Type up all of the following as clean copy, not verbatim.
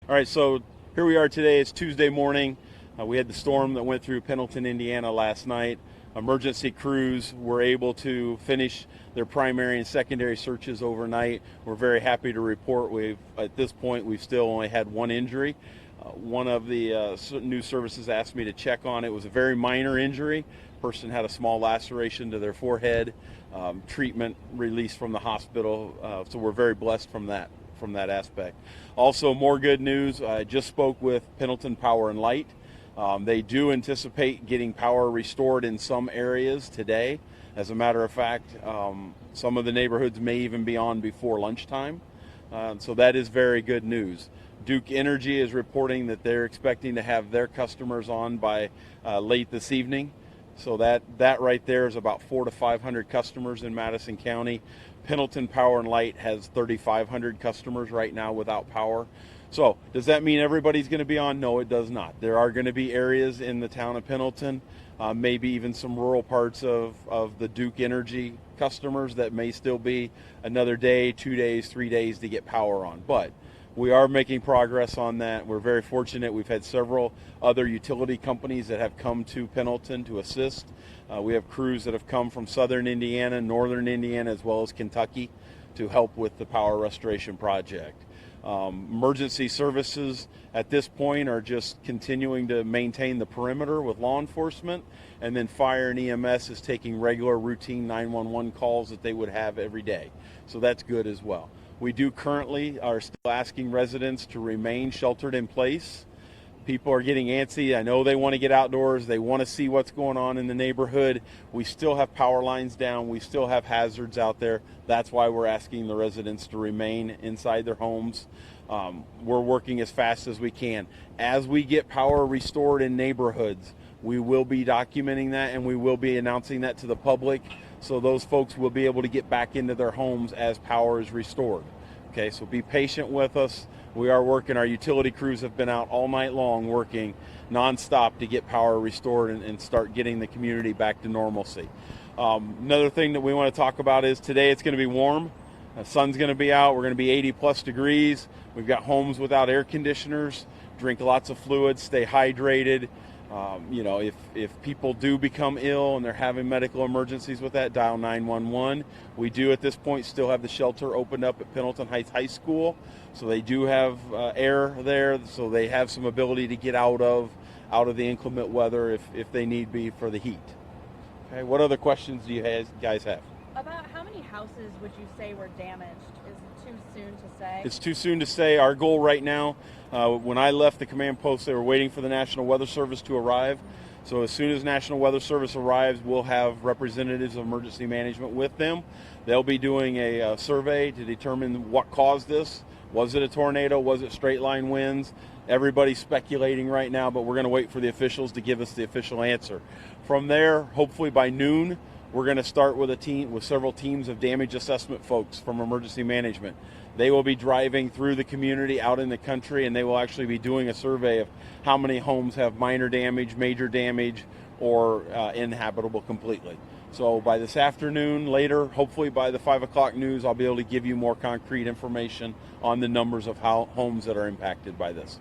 All right, so here we are today. It's Tuesday morning. We had the storm that went through Pendleton, Indiana last night. Emergency crews were able to finish their primary and secondary searches overnight. We're very happy to report at this point, we've still only had one injury. One of the news services asked me to check on it. It was a very minor injury. Person had a small laceration to their forehead. Treatment released from the hospital. So we're very blessed from that aspect. Also, more good news. I just spoke with Pendleton Power and Light. They do anticipate getting power restored in some areas today. As a matter of fact, some of the neighborhoods may even be on before lunchtime. So that is very good news. Duke Energy is reporting that they're expecting to have their customers on by late this evening. So that right there is about 400 to 500 customers in Madison County. Pendleton Power and Light has 3,500 customers right now without power. So does that mean everybody's going to be on? No, it does not. There are going to be areas in the town of Pendleton, maybe even some rural parts of the Duke Energy customers that may still be another day, 2 days, 3 days to get power on. But we are making progress on that. We're very fortunate. We've had several other utility companies that have come to Pendleton to assist. We have crews that have come from southern Indiana, northern Indiana, as well as Kentucky to help with the power restoration project. Emergency services at this point are just continuing to maintain the perimeter with law enforcement, and then fire and EMS is taking regular routine 911 calls that they would have every day. So that's good as well. We do currently are still asking residents to remain sheltered in place. People are getting antsy. I know they want to get outdoors. They want to see what's going on in the neighborhood. We still have power lines down. We still have hazards out there. That's why we're asking the residents to remain inside their homes. We're working as fast as we can. As we get power restored in neighborhoods, we will be documenting that and we will be announcing that to the public, so those folks will be able to get back into their homes as power is restored. Okay, so be patient with us. We are working. Our utility crews have been out all night long working nonstop to get power restored and start getting the community back to normalcy. Another thing that we want to talk about is today it's going to be warm. The sun's going to be out. We're going to be 80 plus degrees. We've got homes without air conditioners. Drink lots of fluids. Stay hydrated. If people do become ill and they're having medical emergencies with that, dial 911. We do at this point still have the shelter opened up at Pendleton Heights High School, so they do have air there, so they have some ability to get out of the inclement weather if they need be for the heat. Okay, what other questions do you guys have? About how many houses would you say were damaged? Is it too soon to say? It's too soon to say. Our goal right now, when I left the command post, they were waiting for the National Weather Service to arrive. So as soon as National Weather Service arrives, we'll have representatives of emergency management with them. They'll be doing a survey to determine what caused this. Was it a tornado? Was it straight line winds? Everybody's speculating right now, but we're going to wait for the officials to give us the official answer. From there, hopefully by noon, we're going to start with several teams of damage assessment folks from emergency management. They will be driving through the community out in the country, and they will actually be doing a survey of how many homes have minor damage, major damage, or inhabitable completely. So by this afternoon, later, hopefully by the 5 o'clock news, I'll be able to give you more concrete information on the numbers of how homes that are impacted by this.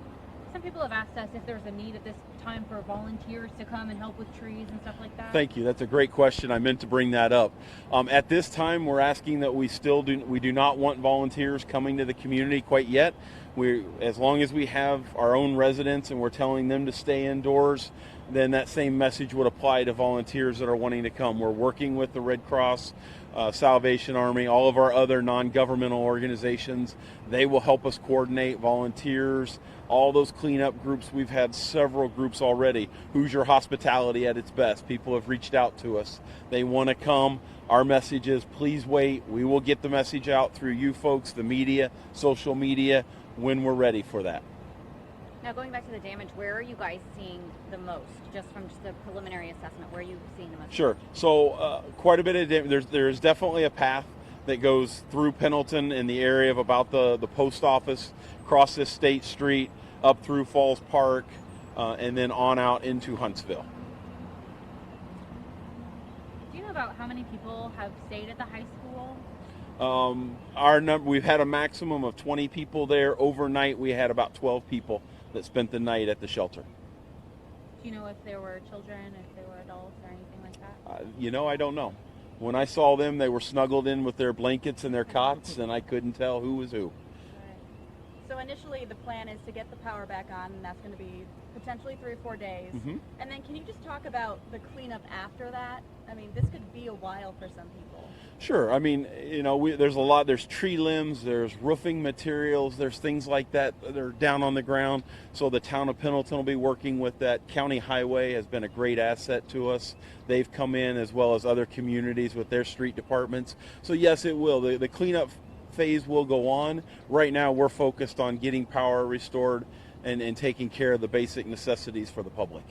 Some people have asked us if there's a need at this time for volunteers to come and help with trees and stuff like that. Thank you. That's a great question. I meant to bring that up. At this time, we're asking that we do not want volunteers coming to the community quite yet. As long as we have our own residents and we're telling them to stay indoors, then that same message would apply to volunteers that are wanting to come. We're working with the Red Cross, Salvation Army, all of our other non-governmental organizations. They will help us coordinate volunteers, all those cleanup groups. We've had several groups already. Hoosier Hospitality at its best. People have reached out to us. They want to come. Our message is please wait. We will get the message out through you folks, the media, social media, when we're ready for that. Now, going back to the damage, where are you guys seeing the most? Just from the preliminary assessment, where are you seeing the most? Sure. So quite a bit of damage. There's definitely a path that goes through Pendleton in the area of about the post office, across this State Street, up through Falls Park, and then on out into Huntsville. Do you know about how many people have stayed at the high school? We've had a maximum of 20 people there. Overnight, we had about 12 people that spent the night at the shelter. Do you know if there were children, if there were adults, or anything like that? I don't know. When I saw them, they were snuggled in with their blankets and their cots, and I couldn't tell who was who. Right. So initially, the plan is to get the power back on, and that's going to be potentially 3 or 4 days. Mm-hmm. And then can you just talk about the cleanup after that? I mean, this could be a while for some people. Sure. I mean, there's a lot. There's tree limbs, there's roofing materials, there's things like that that are down on the ground. So the town of Pendleton will be working with that. County Highway has been a great asset to us. They've come in, as well as other communities with their street departments. So yes, it will. The cleanup phase will go on. Right now, we're focused on getting power restored and taking care of the basic necessities for the public.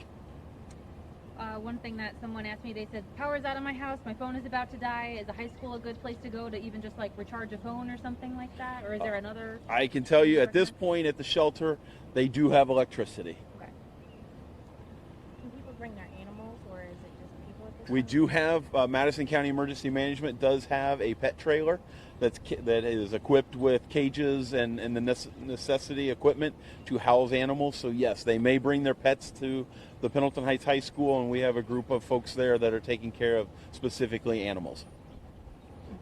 One thing that someone asked me, they said, power's out of my house, my phone is about to die. Is a high school a good place to go to even just like recharge a phone or something like that? Or is there another? I can tell you at this point at the shelter, they do have electricity. Okay. Can people bring their animals, or is it just people at this We time? do have, Madison County Emergency Management does have a pet trailer that is equipped with cages and the necessity equipment to house animals. So yes, they may bring their pets to the Pendleton Heights High School, and we have a group of folks there that are taking care of specifically animals.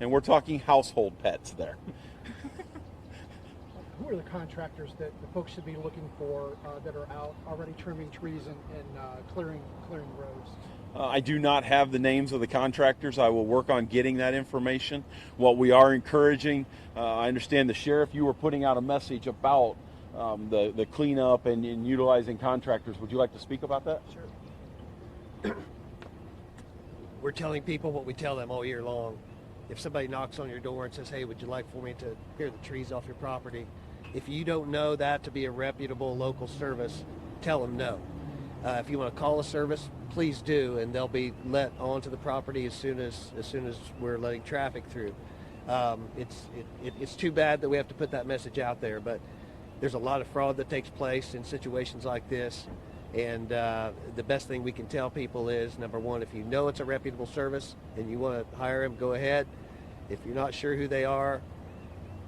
And we're talking household pets there. Who are the contractors that the folks should be looking for that are out already trimming trees and clearing roads? I do not have the names of the contractors. I will work on getting that information. What we are encouraging, I understand the sheriff, you were putting out a message about the cleanup and utilizing contractors. Would you like to speak about that? Sure. We're telling people what we tell them all year long. If somebody knocks on your door and says, hey, would you like for me to clear the trees off your property? If you don't know that to be a reputable local service, tell them no. If you want to call a service, please do, and they'll be let onto the property as soon as we're letting traffic through. It's too bad that we have to put that message out there, but there's a lot of fraud that takes place in situations like this, and the best thing we can tell people is, number one, if you know it's a reputable service and you want to hire them, go ahead. If you're not sure who they are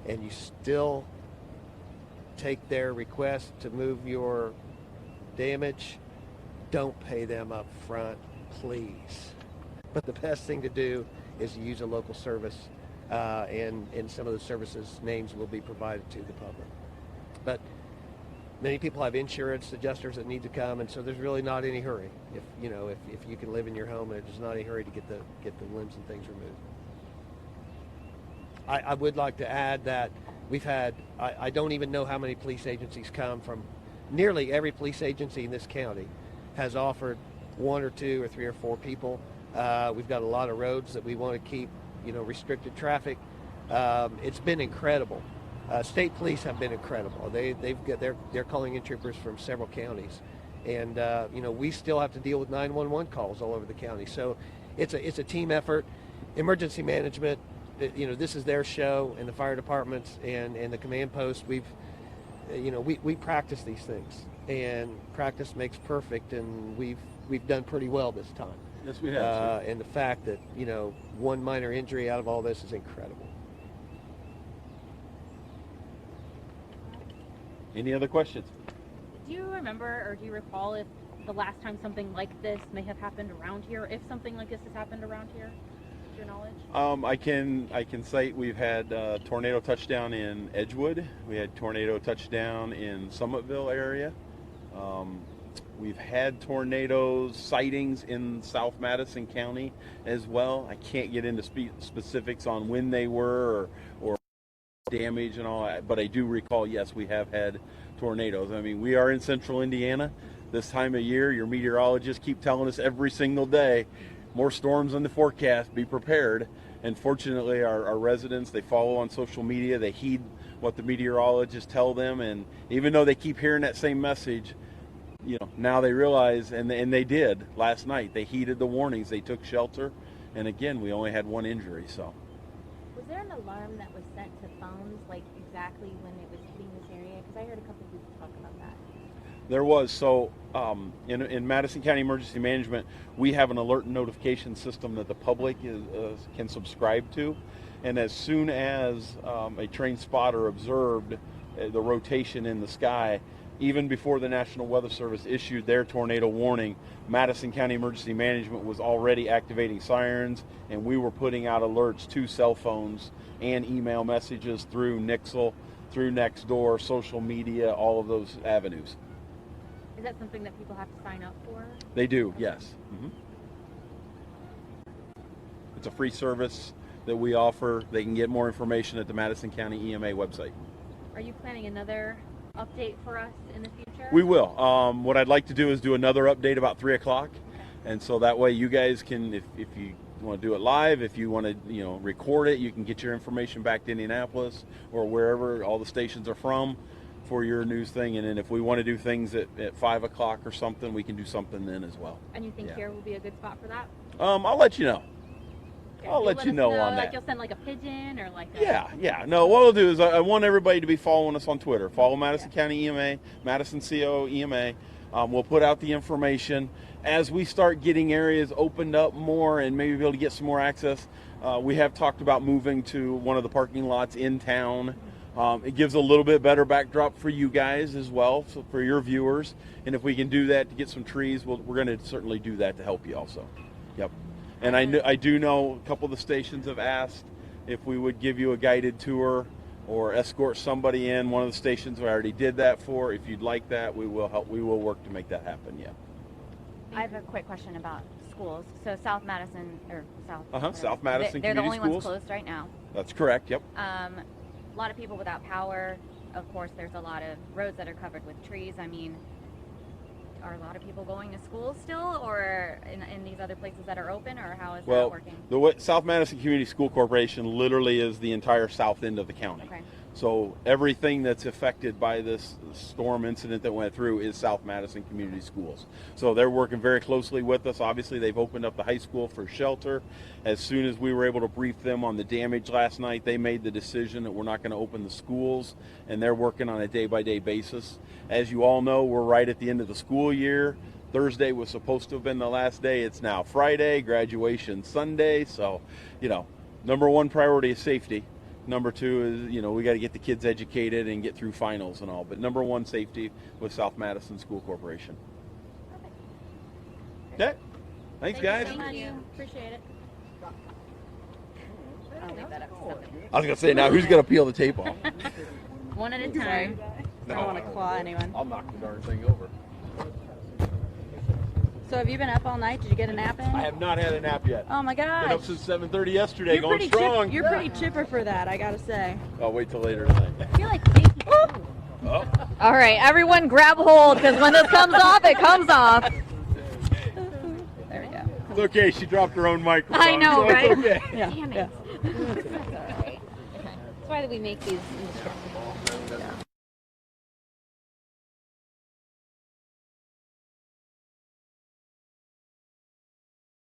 and you still take their request to move your damage, don't pay them up front, please. But the best thing to do is use a local service, and some of the services names will be provided to the public. But many people have insurance adjusters that need to come, and so there's really not any hurry. If you can live in your home, there's not any hurry to get the limbs and things removed. I would like to add that we've had, I don't even know how many police agencies come from. Nearly every police agency in this county has offered 1 or 2 or 3 or 4 people. We've got a lot of roads that we want to keep, restricted traffic. It's been incredible. State police have been incredible. They're calling in troopers from several counties, and we still have to deal with 911 calls all over the county. So it's a team effort. Emergency management, this is their show, and the fire departments and the command post. We practice these things, and practice makes perfect, and we've done pretty well this time. Yes, we have. And the fact that one minor injury out of all this is incredible. Any other questions? Do you remember or do you recall if the last time something like this may have happened around here? If something like this has happened around here, to your knowledge? I can cite we've had tornado touchdown in Edgewood. We had tornado touchdown in Summitville area. We've had tornadoes sightings in South Madison County as well. I can't get into specifics on when they were or damage and all that, but I do recall, yes, we have had tornadoes. I mean, we are in central Indiana this time of year. Your meteorologists keep telling us every single day, more storms in the forecast, be prepared. And fortunately, our residents, they follow on social media, they heed what the meteorologists tell them, and even though they keep hearing that same message, now they realize, and they did last night, they heeded the warnings, they took shelter, and again, we only had 1 injury, so. Was there an alarm that was sent to phones, like exactly when it was hitting this area? Because I heard a couple of people talk about that. There was. So in Madison County Emergency Management, we have an alert and notification system that the public can subscribe to. And as soon as a trained spotter observed the rotation in the sky, even before the National Weather Service issued their tornado warning, Madison County Emergency Management was already activating sirens, and we were putting out alerts to cell phones and email messages through Nixle, through Nextdoor, social media, all of those avenues. Is that something that people have to sign up for? They do, yes. It's a free service that we offer. They can get more information at the Madison County EMA website. Are you planning another update for us in the future? We will. What I'd like to do is do another update about 3 o'clock. And so that way you guys can, if you want to do it live, if you want to record it, you can get your information back to Indianapolis or wherever all the stations are from for your news thing. And then if we want to do things at 5 o'clock or something, we can do something then as well. And you think here will be a good spot for that? I'll let you know. Okay. I'll let you know on like that. You'll send like a pigeon or like a... Yeah. No, what I'll do is I want everybody to be following us on Twitter. Follow Madison County EMA, Madison CO EMA. We'll put out the information. As we start getting areas opened up more and maybe be able to get some more access, we have talked about moving to one of the parking lots in town. It gives a little bit better backdrop for you guys as well, so for your viewers. And if we can do that to get some trees, we're going to certainly do that to help you also. Yep. And I do know a couple of the stations have asked if we would give you a guided tour or escort somebody in. One of the stations we already did that for. If you'd like that, we will help. We will work to make that happen. Yeah. I have a quick question about schools. So South Madison or South. South Madison They're the Community only ones Schools. closed right now. That's correct. Yep. A lot of people without power. Of course, there's a lot of roads that are covered with trees. I mean, are a lot of people going to school still, or in these other places that are open, or how is that working? The South Madison Community School Corporation literally is the entire south end of the county. Okay. So everything that's affected by this storm incident that went through is South Madison Community Schools. So they're working very closely with us. Obviously, they've opened up the high school for shelter. As soon as we were able to brief them on the damage last night, they made the decision that we're not going to open the schools, and they're working on a day-by-day basis. As you all know, we're right at the end of the school year. Thursday was supposed to have been the last day. It's now Friday, graduation Sunday. So, number one priority is safety. Number two is, we got to get the kids educated and get through finals and all. But number one, safety with South Madison School Corporation. Okay. Thanks, guys. Thank you. Appreciate it. I'll leave that up to somebody. I was going to say, now who's going to peel the tape off? One at a time. I don't want to claw anyone. I'll knock the darn thing over. So have you been up all night? Did you get a nap in? I have not had a nap yet. Oh my Been gosh. up since 7:30 yesterday, You're going pretty strong. You're pretty chipper for that, I gotta say. I'll wait till later tonight. I feel like safety. Oh. All right, everyone grab hold, because when this comes off, it comes off. There we go. It's okay, she dropped her own microphone. I know, so right? It's okay. Yeah. Damn it. yeah. That's all right. Okay. That's why we make these indestructible.